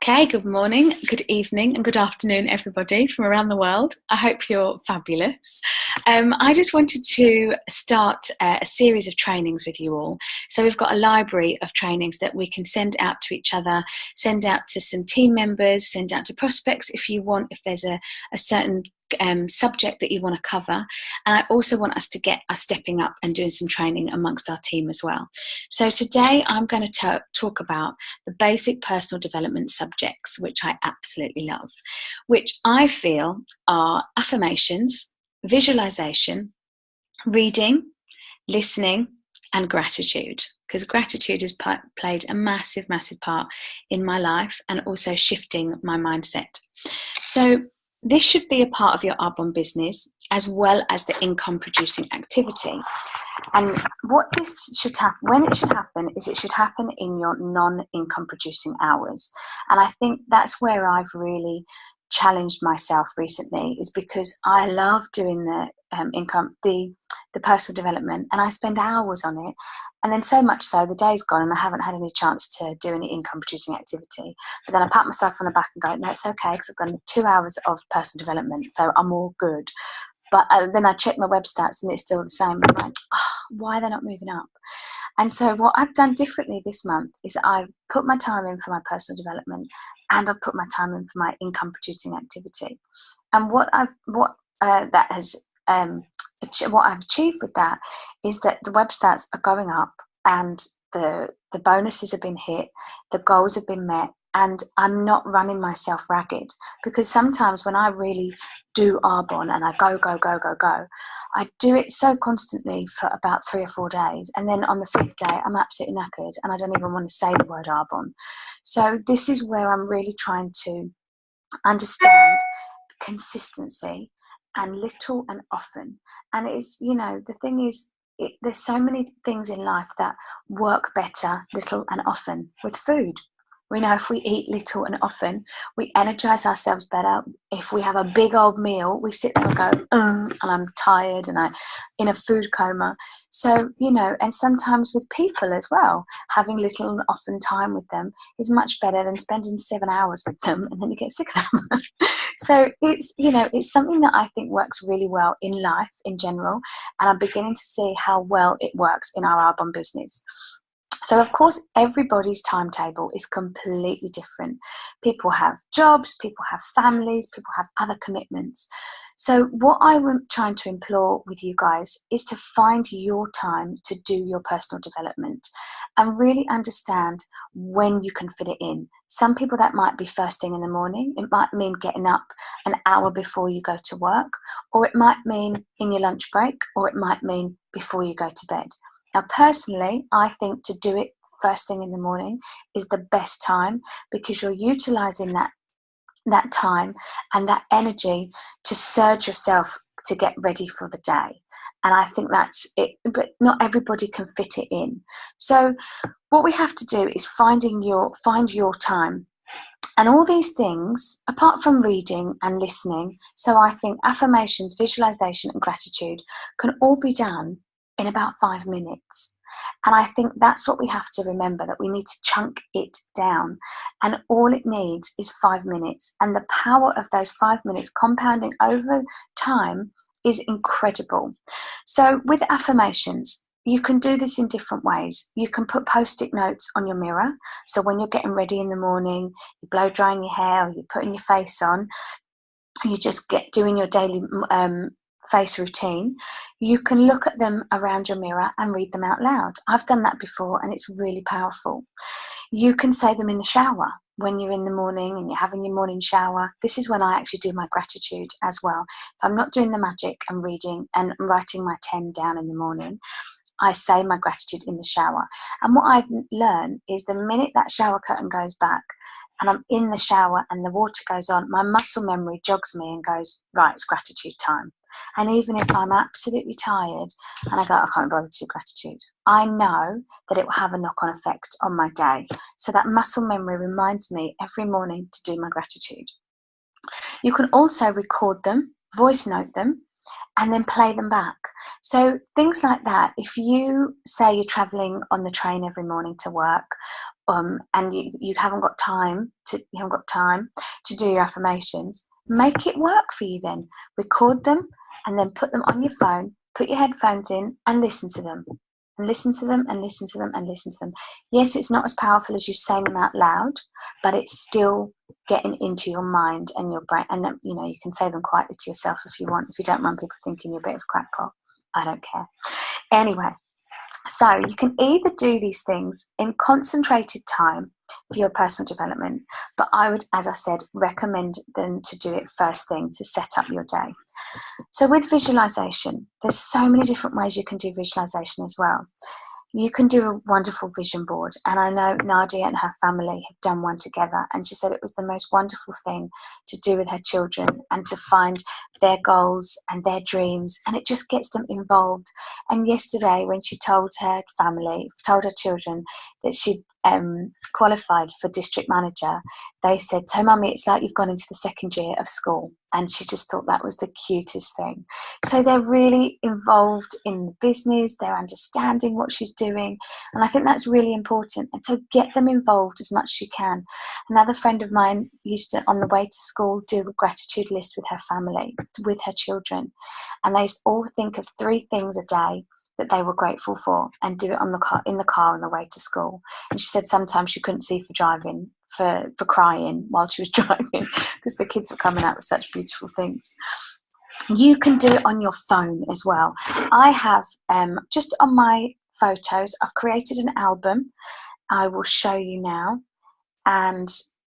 Okay, good morning, good evening, and good afternoon, everybody from around the world. I hope you're fabulous. I just wanted to start a series of trainings with you all. So we've got a library of trainings that we can send out to each other, send out to some team members, send out to prospects if you want, if there's a certain subject that you want to cover. And I also want us to get us stepping up and doing some training amongst our team as well. So today I'm going to talk about the basic personal development subjects, which I absolutely love, which I feel are affirmations, visualization, reading, listening, and gratitude, because gratitude has played a massive part in my life and also shifting my mindset. So this should be a part of your Arbonne business as well as the income producing activity. And what this should happen, when it should happen, is it should happen in your non-income producing hours. And I think that's where I've really challenged myself recently, is because I love doing the personal development, and I spend hours on it. And then so much so, the day's gone and I haven't had any chance to do any income producing activity. But then I pat myself on the back and go, no, it's okay, because I've done 2 hours of personal development, so I'm all good. But then I check my web stats and it's still the same. I'm like, why are they not moving up? And so what I've done differently this month is I've put my time in for my personal development, and I've put my time in for my income producing activity. And what I've achieved with that is that the web stats are going up, and the bonuses have been hit, the goals have been met, and I'm not running myself ragged. Because sometimes when I really do Arbonne and I go, I do it so constantly for about 3 or 4 days, and then on the 5th day I'm absolutely knackered and I don't even want to say the word Arbonne. So this is where I'm really trying to understand consistency and little and often. And it's, the thing is, there's so many things in life that work better little and often. With food, we know if we eat little and often, we energize ourselves better. If we have a big old meal, we sit there and go, and I'm tired and I'm in a food coma. So, and sometimes with people as well, having little and often time with them is much better than spending 7 hours with them and then you get sick of them. So it's something that I think works really well in life in general. And I'm beginning to see how well it works in our Arbonne business. So, of course, everybody's timetable is completely different. People have jobs, people have families, people have other commitments. So what I'm trying to implore with you guys is to find your time to do your personal development and really understand when you can fit it in. Some people, that might be first thing in the morning. It might mean getting up an hour before you go to work, or it might mean in your lunch break, or it might mean before you go to bed. Now, personally, I think to do it first thing in the morning is the best time, because you're utilising that time and that energy to surge yourself to get ready for the day. And I think that's it, but not everybody can fit it in. So what we have to do is find your time. And all these things, apart from reading and listening, so I think affirmations, visualization, and gratitude can all be done in about 5 minutes. And I think that's what we have to remember, that we need to chunk it down. And all it needs is 5 minutes. And the power of those 5 minutes compounding over time is incredible. So with affirmations, you can do this in different ways. You can put post-it notes on your mirror. So when you're getting ready in the morning, you blow drying your hair, or you're putting your face on, you just doing your daily face routine, you can look at them around your mirror and read them out loud. I've done that before and it's really powerful. You can say them in the shower when you're in the morning and you're having your morning shower. This is when I actually do my gratitude as well. If I'm not doing the magic and reading and writing my 10 down in the morning, I say my gratitude in the shower. And what I've learned is the minute that shower curtain goes back and I'm in the shower and the water goes on, my muscle memory jogs me and goes, right, it's gratitude time. And even if I'm absolutely tired and I go, I can't bother to do gratitude, I know that it will have a knock-on effect on my day. So that muscle memory reminds me every morning to do my gratitude. You can also record them, voice note them, and then play them back. So things like that, if you say you're traveling on the train every morning to work, and you haven't got time to do your affirmations, make it work for you then. Record them and then put them on your phone, put your headphones in and listen to them. And listen to them and listen to them and listen to them. Yes, it's not as powerful as you saying them out loud, but it's still getting into your mind and your brain. And you can say them quietly to yourself if you want, if you don't mind people thinking you're a bit of a crackpot. I don't care. Anyway, so you can either do these things in concentrated time for your personal development, but I would, as I said, recommend them to do it first thing to set up your day. So with visualization, there's so many different ways you can do visualization as well. You can do a wonderful vision board, and I know Nadia and her family have done one together, and she said it was the most wonderful thing to do with her children and to find their goals and their dreams, and it just gets them involved. And yesterday when she told her children that she'd qualified for district manager, they said, "So mummy, it's like you've gone into the second year of school." And she just thought that was the cutest thing. So they're really involved in the business, they're understanding what she's doing, and I think that's really important. And so get them involved as much as you can. Another friend of mine used to, on the way to school, do the gratitude list with her family, with her children, and they used to all think of 3 things a day that they were grateful for and do it in the car on the way to school. And she said sometimes she couldn't see for driving, for crying while she was driving because the kids were coming out with such beautiful things. You can do it on your phone as well. I have, just on my photos, I've created an album. I will show you now, and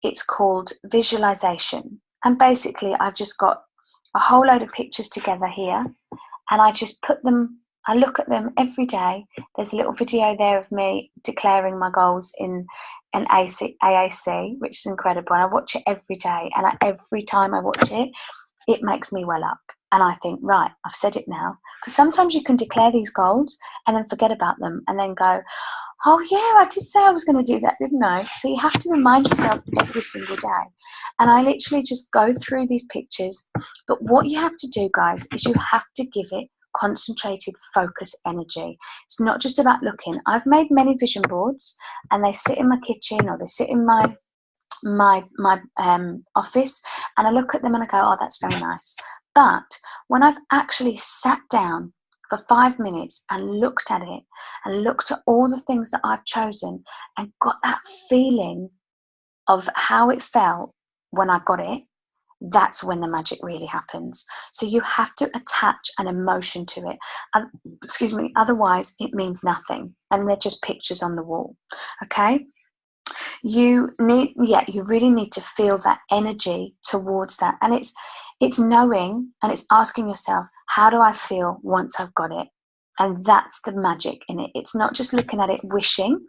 it's called Visualization. And basically I've just got a whole load of pictures together here, and I just put them, I look at them every day. There's a little video there of me declaring my goals in an AAC, which is incredible. And I watch it every day. And every time I watch it, it makes me well up. And I think, right, I've said it now. Because sometimes you can declare these goals and then forget about them and then go, oh yeah, I did say I was going to do that, didn't I? So you have to remind yourself every single day. And I literally just go through these pictures. But what you have to do, guys, is you have to give it concentrated focus energy. It's not just about looking. I've made many vision boards and they sit in my kitchen or they sit in my office, and I look at them and I go, oh, that's very nice. But when I've actually sat down for 5 minutes and looked at it and looked at all the things that I've chosen and got that feeling of how it felt when I got it, that's when the magic really happens. So you have to attach an emotion to it. Otherwise it means nothing and they're just pictures on the wall. Okay? You really need to feel that energy towards that. And it's knowing and it's asking yourself, how do I feel once I've got it? And that's the magic in it. It's not just looking at it wishing,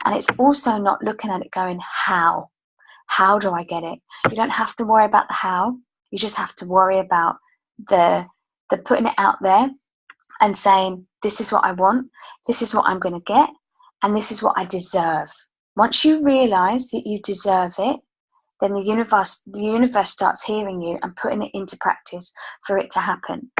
and it's also not looking at it going, how do I get it? You don't have to worry about the how. You just have to worry about the putting it out there and saying, this is what I want, this is what I'm going to get, and this is what I deserve. Once you realize that you deserve it, then the universe starts hearing you and putting it into practice for it to happen.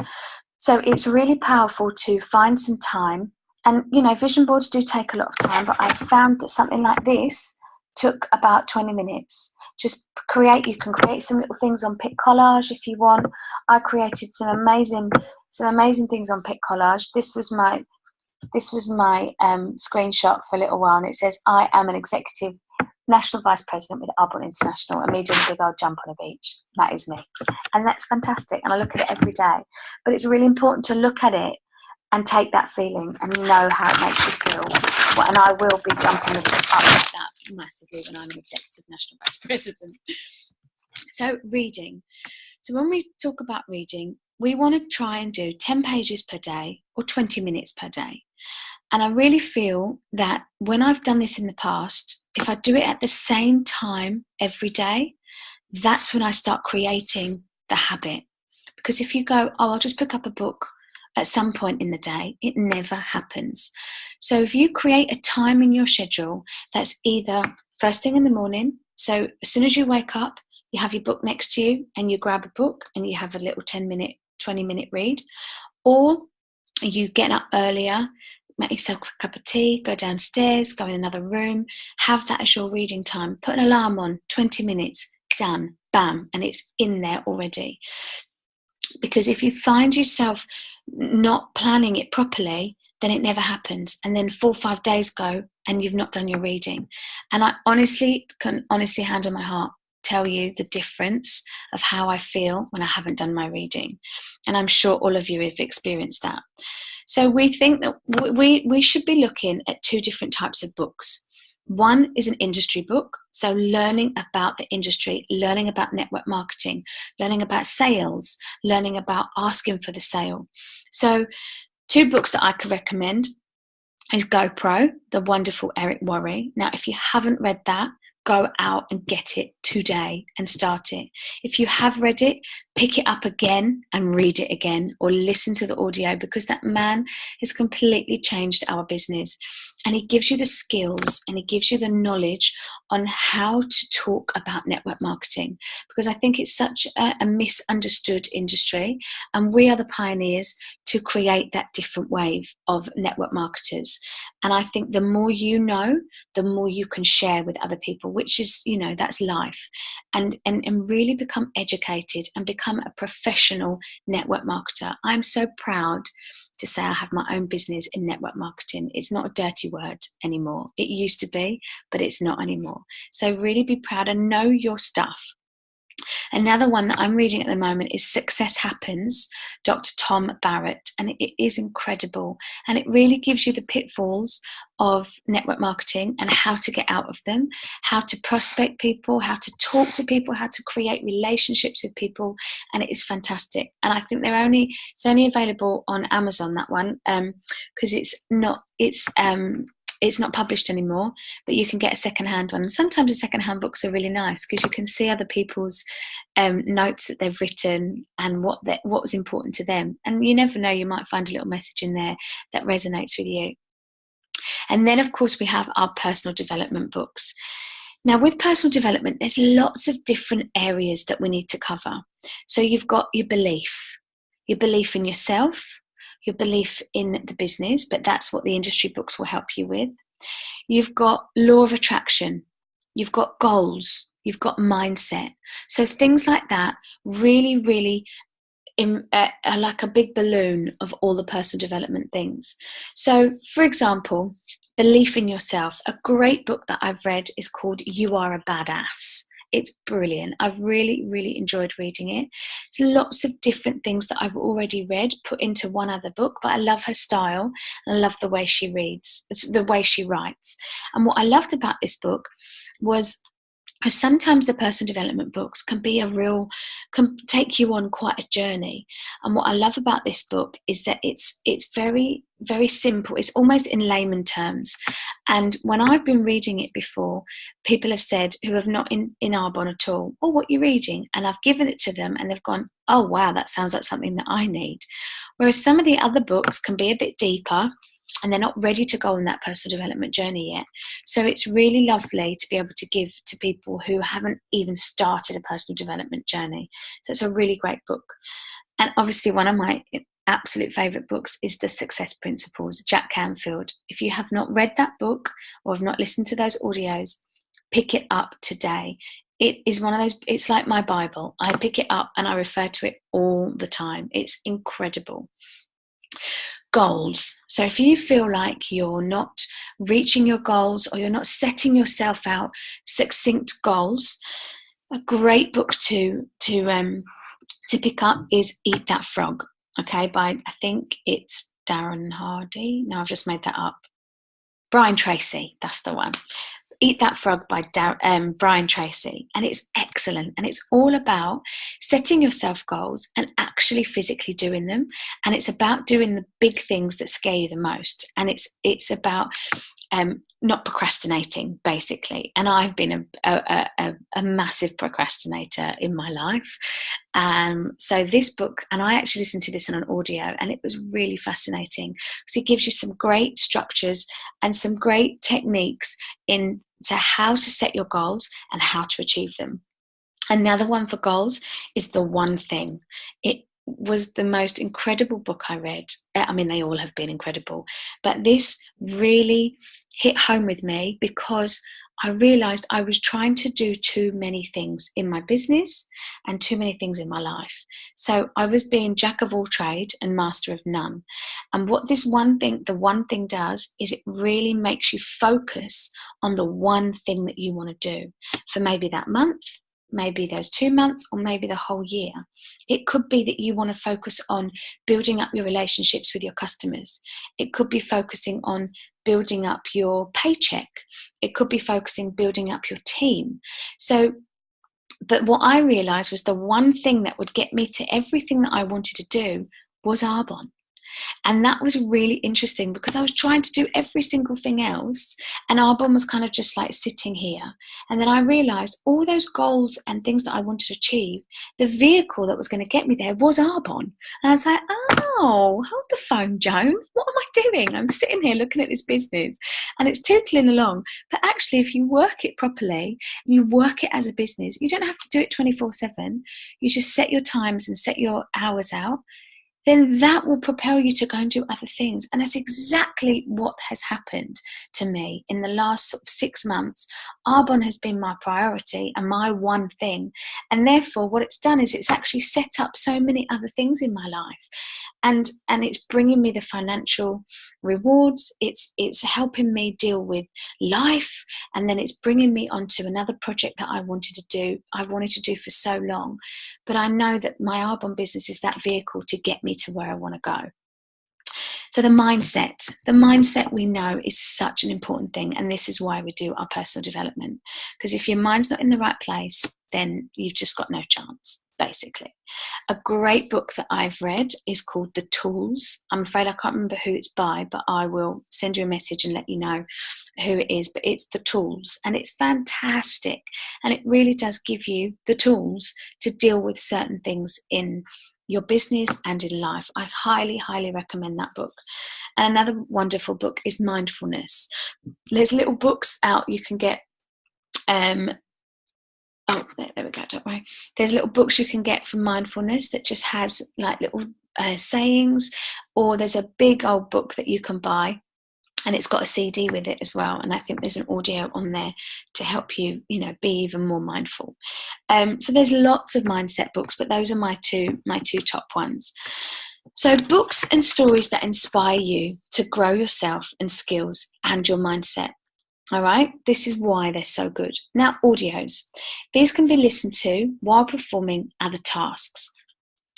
So it's really powerful to find some time. And, vision boards do take a lot of time, but I've found that something like this took about 20 minutes. You can create some little things on Pic Collage if you want. I created some amazing things on Pic Collage. This was my screenshot for a little while, and it says, I am an executive national vice president with Arbonne International, and me doing a big old jump on a beach. That is me. And that's fantastic. And I look at it every day. But it's really important to look at it and take that feeling and know how it makes you feel. And I will be jumping up like that massively when I'm an executive national vice president. So reading. So when we talk about reading, we want to try and do 10 pages per day or 20 minutes per day. And I really feel that when I've done this in the past, if I do it at the same time every day, that's when I start creating the habit. Because if you go, oh, I'll just pick up a book at some point in the day, it never happens. So if you create a time in your schedule that's either first thing in the morning, so as soon as you wake up, you have your book next to you and you grab a book and you have a little 10-minute, 20-minute read, or you get up earlier, make yourself a cup of tea, go downstairs, go in another room, have that as your reading time. Put an alarm on, 20 minutes, done, bam, and it's in there already. Because if you find yourself not planning it properly, then it never happens. And then 4 or 5 days go and you've not done your reading. And I can honestly, hand on my heart, tell you the difference of how I feel when I haven't done my reading. And I'm sure all of you have experienced that. So we think that we should be looking at 2 different types of books. One is an industry book, so learning about the industry, learning about network marketing, learning about sales, learning about asking for the sale. So 2 books that I could recommend is GoPro, the wonderful Eric Worre. Now, if you haven't read that, go out and get it today and start it. If you have read it, pick it up again and read it again, or listen to the audio, because that man has completely changed our business. And he gives you the skills and he gives you the knowledge on how to talk about network marketing, because I think it's such a misunderstood industry, and we are the pioneers to create that different wave of network marketers. And I think the more you know, the more you can share with other people, which is, that's life. And really become educated and become a professional network marketer. I'm so proud to say I have my own business in network marketing. It's not a dirty word anymore. It used to be, but it's not anymore. So really be proud and know your stuff. Another one that I'm reading at the moment is Success Happens, Dr. Tom Barrett, and it is incredible. And it really gives you the pitfalls of network marketing and how to get out of them, how to prospect people, how to talk to people, how to create relationships with people, and it is fantastic. And I think it's only available on Amazon, that one, because it's not published anymore, but you can get a secondhand one. And sometimes the secondhand books are really nice because you can see other people's notes that they've written and what was important to them. And you never know, you might find a little message in there that resonates with you. And then, of course, we have our personal development books. Now, with personal development, there's lots of different areas that we need to cover. So you've got your belief in yourself, your belief in the business, but that's what the industry books will help you with. You've got law of attraction, you've got goals, you've got mindset. So things like that really, really are like a big balloon of all the personal development things. So, for example, belief in yourself. A great book that I've read is called You Are a Badass. It's brilliant. I've really, really enjoyed reading it. It's lots of different things that I've already read put into one other book, but I love her style and I love the way she reads, the way she writes. And what I loved about this book was, because sometimes the personal development books can take you on quite a journey. And what I love about this book is that it's very, very simple. It's almost in layman terms. And when I've been reading it before, people have said, who have not in Arbonne at all, "Oh, what are you reading?" And I've given it to them and they've gone, "Oh, wow, that sounds like something that I need." Whereas some of the other books can be a bit deeper and they're not ready to go on that personal development journey yet. So it's really lovely to be able to give to people who haven't even started a personal development journey. So it's a really great book. And obviously one of my absolute favourite books is The Success Principles, Jack Canfield. If you have not read that book or have not listened to those audios, pick it up today. It is one of those, it's like my Bible. I pick it up and I refer to it all the time. It's incredible. Goals. So if you feel like you're not reaching your goals or you're not setting yourself out succinct goals, a great book to pick up is Eat That Frog, okay, by, I think it's Darren Hardy. No, I've just made that up. Brian Tracy, that's the one. Eat That Frog by Brian Tracy, and it's excellent, and it's all about setting yourself goals and actually physically doing them, and it's about doing the big things that scare you the most, and it's about not procrastinating, basically. And I've been a massive procrastinator in my life, so this book, and I actually listened to this on an audio, and it was really fascinating because it gives you some great structures and some great techniques into how to set your goals and how to achieve them. Another one for goals is The One Thing. was the most incredible book I read. I mean, they all have been incredible, but this really hit home with me because I realized I was trying to do too many things in my business and too many things in my life. So I was being jack of all trade and master of none. And what the one thing does is it really makes you focus on the one thing that you want to do for maybe that month, maybe those 2 months, or maybe the whole year. It could be that you want to focus on building up your relationships with your customers. It could be focusing on building up your paycheck. It could be focusing building up your team. But what I realized was the one thing that would get me to everything that I wanted to do was Arbonne. And that was really interesting because I was trying to do every single thing else, and Arbonne was kind of just like sitting here. And then I realized all those goals and things that I wanted to achieve, the vehicle that was going to get me there was Arbonne. And I was like, oh, hold the phone, Joan. What am I doing? I'm sitting here looking at this business and it's tootling along. But actually, if you work it properly, you work it as a business, you don't have to do it 24/7. You just set your times and set your hours out. Then that will propel you to go and do other things. And that's exactly what has happened to me in the last sort of 6 months. Arbonne has been my priority and my one thing. And therefore, what it's done is it's actually set up so many other things in my life. And it's bringing me the financial rewards. It's helping me deal with life. And then it's bringing me onto another project that I've wanted to do for so long. But I know that my Arbonne business is that vehicle to get me to where I want to go. So the mindset we know is such an important thing. And this is why we do our personal development. Because if your mind's not in the right place, then you've just got no chance, basically. A great book that I've read is called The Tools. I'm afraid I can't remember who it's by, but I will send you a message and let you know who it is. But it's The Tools, and it's fantastic. And it really does give you the tools to deal with certain things in your business and in life. I highly, highly recommend that book. And another wonderful book is Mindfulness. There's little books out you can get. There we go, don't worry. There's little books you can get from Mindfulness that just has like little sayings, or there's a big old book that you can buy and it's got a CD with it as well. And I think there's an audio on there to help you, be even more mindful. So there's lots of mindset books, but those are my two top ones. So books and stories that inspire you to grow yourself and skills and your mindset. All right, this is why they're so good. Now, audios. These can be listened to while performing other tasks,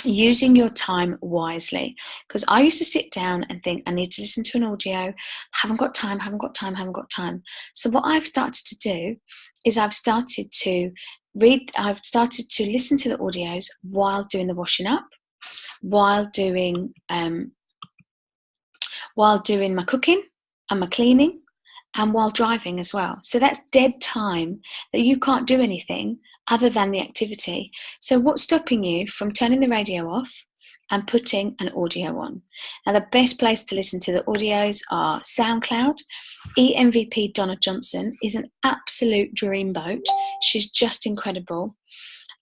using your time wisely. Because I used to sit down and think, I need to listen to an audio. Haven't got time. So what I've started to do is I've started to listen to the audios while doing the washing up, while doing my cooking and my cleaning, and while driving as well. So that's dead time that you can't do anything other than the activity. So what's stopping you from turning the radio off and putting an audio on? Now, the best place to listen to the audios are SoundCloud. EMVP Donna Johnson is an absolute dreamboat. She's just incredible.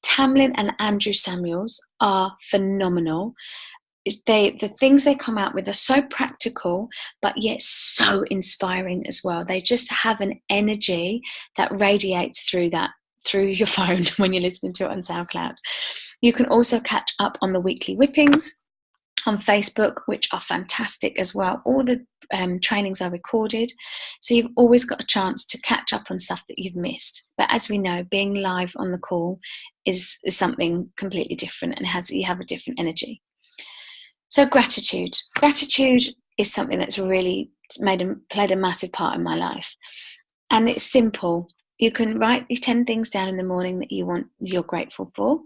Tamlin and Andrew Samuels are phenomenal. The things they come out with are so practical, but yet so inspiring as well. They just have an energy that radiates through your phone when you're listening to it on SoundCloud. You can also catch up on the weekly whippings on Facebook, which are fantastic as well. All the trainings are recorded, so you've always got a chance to catch up on stuff that you've missed. But as we know, being live on the call is something completely different, and you have a different energy. So gratitude is something that's really played a massive part in my life. And it's simple. You can write your 10 things down in the morning that you're grateful for,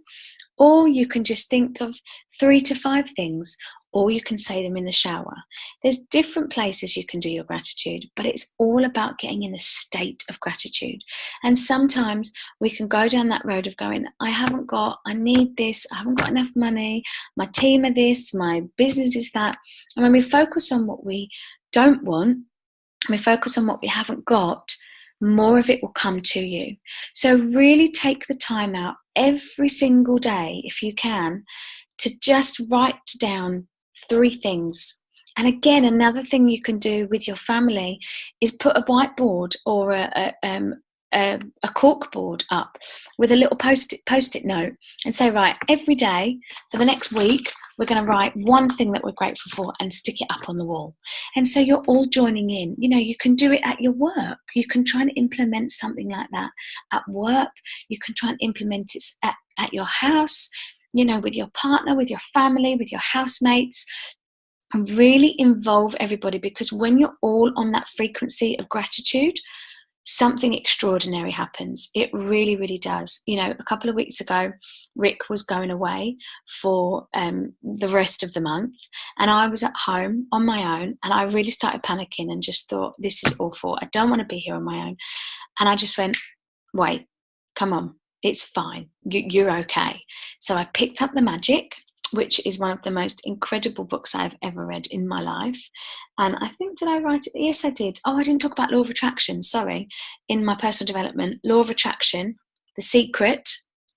or you can just think of 3 to 5 things, or you can say them in the shower. There's different places you can do your gratitude, but it's all about getting in a state of gratitude. And sometimes we can go down that road of going, I need this, I haven't got enough money, my team are this, my business is that. And when we focus on what we don't want, and we focus on what we haven't got, more of it will come to you. So really take the time out every single day, if you can, to just write down 3 things. And again, another thing you can do with your family is put a whiteboard or a cork board up with a little post-it note and say, right, every day for the next week, we're going to write 1 thing that we're grateful for and stick it up on the wall. And so you're all joining in. You know, you can do it at your work. You can try and implement something like that at work. You can try and implement it at your house, you know, with your partner, with your family, with your housemates. And really involve everybody, because when you're all on that frequency of gratitude, something extraordinary happens. It really, really does. You know, a couple of weeks ago, Rick was going away for the rest of the month, and I was at home on my own, and I really started panicking and just thought, this is awful. I don't want to be here on my own. And I just went, wait, come on, it's fine. You're okay. So I picked up The Magic, which is one of the most incredible books I've ever read in my life. And I think, did I write it? Yes, I did. Oh, I didn't talk about Law of Attraction, sorry. In my personal development, Law of Attraction, The Secret,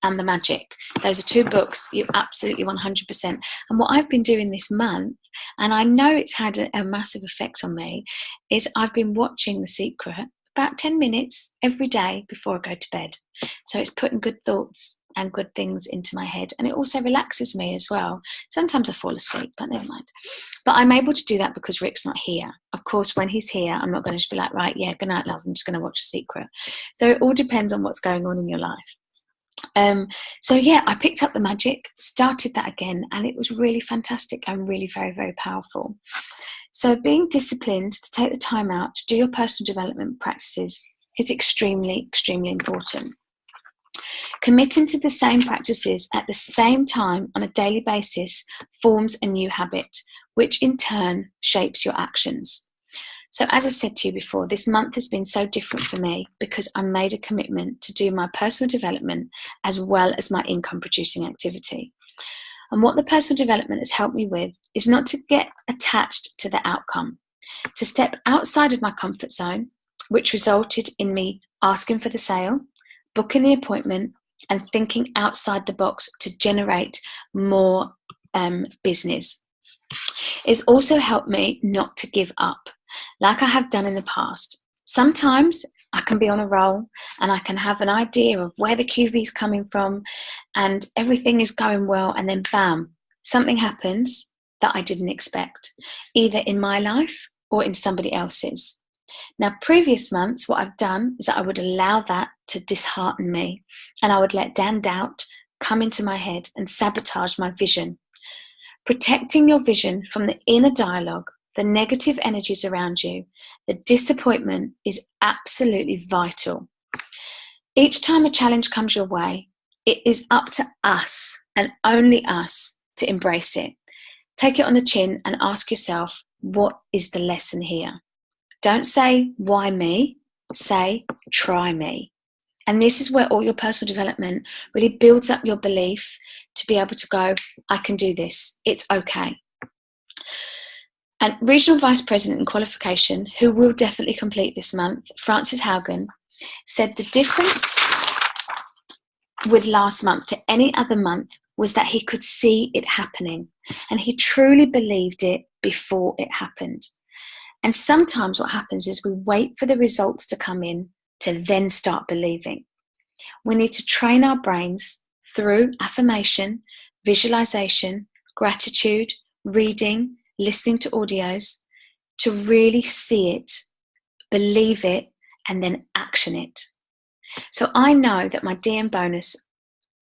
and The Magic. Those are 2 books you absolutely 100%. And what I've been doing this month, and I know it's had a massive effect on me, is I've been watching The Secret about 10 minutes every day before I go to bed. So it's putting good thoughts and good things into my head, and it also relaxes me as well. Sometimes I fall asleep, but never mind. But I'm able to do that because Rick's not here. Of course, when he's here, I'm not going to just be like, right, yeah, good night, love, I'm just going to watch The Secret. So it all depends on what's going on in your life. So yeah, I picked up The Magic, started that again, and it was really fantastic and really very, very powerful. So being disciplined to take the time out to do your personal development practices is extremely, extremely important. Committing to the same practices at the same time on a daily basis forms a new habit, which in turn shapes your actions. So as I said to you before, this month has been so different for me because I made a commitment to do my personal development as well as my income producing activity. And what the personal development has helped me with is not to get attached to the outcome, to step outside of my comfort zone, which resulted in me asking for the sale, booking the appointment, and thinking outside the box to generate more business. It's also helped me not to give up, like I have done in the past. Sometimes I can be on a roll and I can have an idea of where the QV is coming from and everything is going well, and then bam, something happens that I didn't expect, either in my life or in somebody else's. Now, previous months, what I've done is that I would allow that to dishearten me, and I would let doubt come into my head and sabotage my vision. Protecting your vision from the inner dialogue, the negative energies around you, the disappointment is absolutely vital. Each time a challenge comes your way, it is up to us and only us to embrace it. Take it on the chin and ask yourself, what is the lesson here? Don't say, why me? Say, try me. And this is where all your personal development really builds up your belief to be able to go, I can do this. It's okay. And Regional Vice President in Qualification, who will definitely complete this month, Frances Haugen, said the difference with last month to any other month was that he could see it happening, and he truly believed it before it happened. And sometimes what happens is we wait for the results to come in to then start believing. We need to train our brains through affirmation, visualization, gratitude, reading, listening to audios, to really see it, believe it, and then action it. So I know that my DM bonus,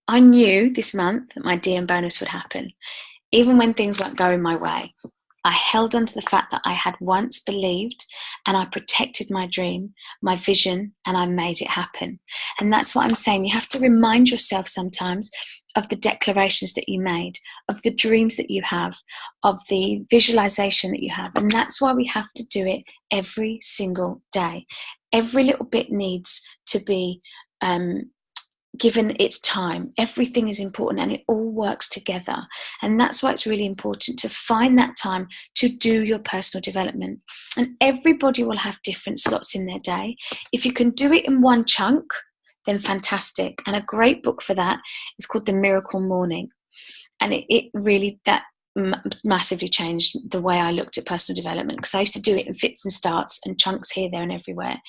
I knew this month that my DM bonus would happen, even when things weren't going my way. I held on to the fact that I had once believed, and I protected my dream, my vision, and I made it happen. And that's what I'm saying. You have to remind yourself sometimes of the declarations that you made, of the dreams that you have, of the visualization that you have. And that's why we have to do it every single day. Every little bit needs to be given its time. Everything is important and it all works together. And that's why it's really important to find that time to do your personal development. And everybody will have different slots in their day. If you can do it in one chunk, then fantastic. And a great book for that is called The Miracle Morning. And it really, that massively changed the way I looked at personal development, because I used to do it in fits and starts and chunks here, there and everywhere.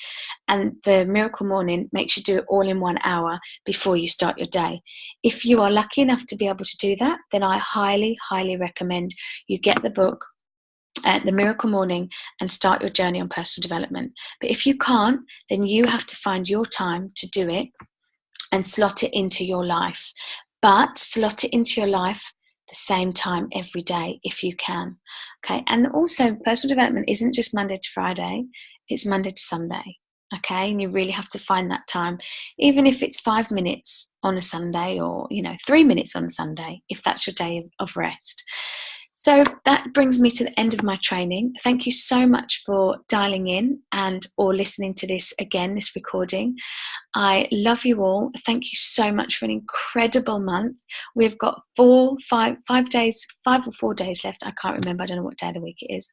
And the Miracle Morning makes you do it all in 1 hour before you start your day. If you are lucky enough to be able to do that, then I highly, highly recommend you get the book, The Miracle Morning, and start your journey on personal development. But if you can't, then you have to find your time to do it and slot it into your life. But slot it into your life the same time every day if you can. Okay. And also, personal development isn't just Monday to Friday, it's Monday to Sunday. Okay. And you really have to find that time, even if it's 5 minutes on a Sunday, or 3 minutes on a Sunday, if that's your day of rest. So that brings me to the end of my training. Thank you so much for dialing in or listening to this again, this recording. I love you all. Thank you so much for an incredible month. We've got 5 or 4 days left. I can't remember. I don't know what day of the week it is.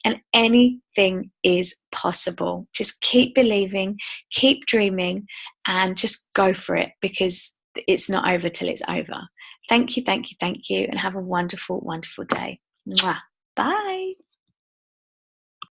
And anything is possible. Just keep believing, keep dreaming, and just go for it, because it's not over till it's over. Thank you, thank you, thank you, and have a wonderful, wonderful day. Mwah. Bye.